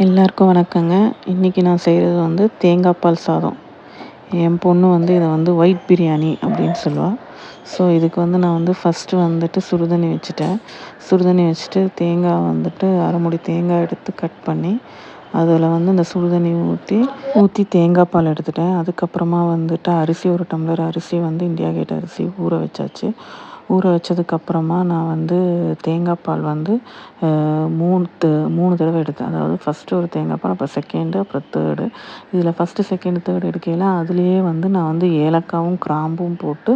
எல்லாருக்கும் வணக்கங்க. இன்றைக்கி நான் செய்கிறது வந்து தேங்காய் பால் சாதம். என் பொண்ணு வந்து இதை வந்து ஒயிட் பிரியாணி அப்படின்னு சொல்லுவாள். ஸோ இதுக்கு வந்து நான் வந்து ஃபஸ்ட்டு வந்துட்டு சுடுதண்ணி வச்சுட்டேன். சுடுதண்ணி வச்சுட்டு தேங்காய் வந்துட்டு அரை மூடி தேங்காய் எடுத்து கட் பண்ணி அதில் வந்து இந்த சுடுதண்ணி ஊற்றி தேங்காய் பால் எடுத்துட்டேன். அதுக்கப்புறமா வந்துட்டு அரிசி 1 டம்ளர் அரிசி வந்து இண்டியா கேட் அரிசி ஊற வச்சாச்சு. ஊற வச்சதுக்கப்புறமா நான் வந்து தேங்காய் பால் வந்து 3 தடவை எடுத்தேன். அதாவது ஃபஸ்ட்டு ஒரு தேங்காய் பால், அப்புறம் செகண்டு, அப்புறம் தேர்டு. இதில் ஃபஸ்ட்டு, செகண்டு, தேர்டு எடுக்கையில் அதுலேயே வந்து நான் வந்து ஏலக்காவும் கிராம்பும் போட்டு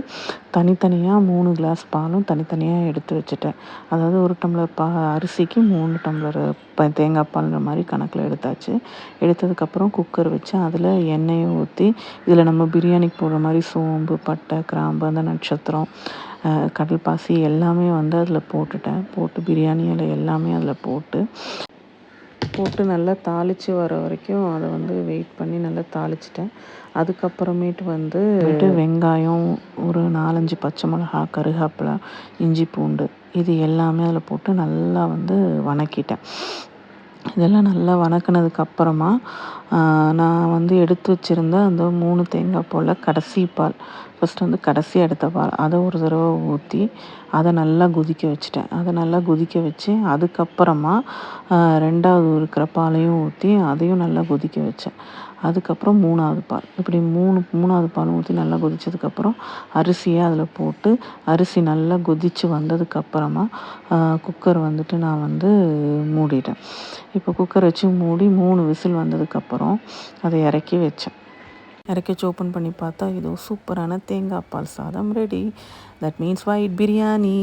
தனித்தனியாக 3 கிளாஸ் பாலும் தனித்தனியாக எடுத்து வச்சுட்டேன். அதாவது 1 டம்ளர் அரிசிக்கு 3 டம்ளர் தேங்காய் பால்ன்ற மாதிரி கணக்கில் எடுத்தாச்சு. எடுத்ததுக்கப்புறம் குக்கர் வச்சு அதில் எண்ணெயை ஊற்றி இதில் நம்ம பிரியாணிக்கு போடுற மாதிரி சோம்பு, பட்டை, கிராம்பு, அந்த நட்சத்திரம், கடல் பாசி எல்லாமே வந்து அதில் போட்டு பிரியாணி இலை எல்லாமே அதில் போட்டு நல்லா தாளித்து வர வரைக்கும் அதை வந்து வெயிட் பண்ணி நல்லா தாளிச்சிட்டேன். அதுக்கப்புறமேட்டு வந்து வெங்காயம், ஒரு 4-5 பச்சை மிளகா, கருவேப்பிலை, இஞ்சி பூண்டு இது எல்லாமே அதில் போட்டு நல்லா வந்து வணக்கிட்டேன். இதெல்லாம் நல்லா வணக்கினதுக்கப்புறமா நான் வந்து எடுத்து வச்சுருந்த அந்த 3 தேங்காய் பாலில் கடைசி பால், ஃபஸ்ட்டு வந்து கடைசியாக எடுத்த பால் அதை ஒரு தடவை ஊற்றி அதை நல்லா கொதிக்க வச்சுட்டேன். அதை நல்லா கொதிக்க வச்சு அதுக்கப்புறமா 2வது இருக்கிற பாலையும் ஊற்றி அதையும் நல்லா கொதிக்க வச்சேன். அதுக்கப்புறம் 3வது பால், இப்படி 3வது பால் ஊற்றி நல்லா கொதித்ததுக்கப்புறம் அரிசியை அதில் போட்டு அரிசி நல்லா கொதித்து வந்ததுக்கப்புறமா குக்கர் வந்துட்டு நான் வந்து மூடிட்டேன். இப்போ குக்கர் வச்சு மூடி 3 விசில் வந்ததுக்கப்புறம் அதை இறக்கி வச்சேன். இறக்கி ஓப்பன் பண்ணி பார்த்தா இதோ சூப்பரான தேங்காய் பால் சாதம் ready. That means white biryani.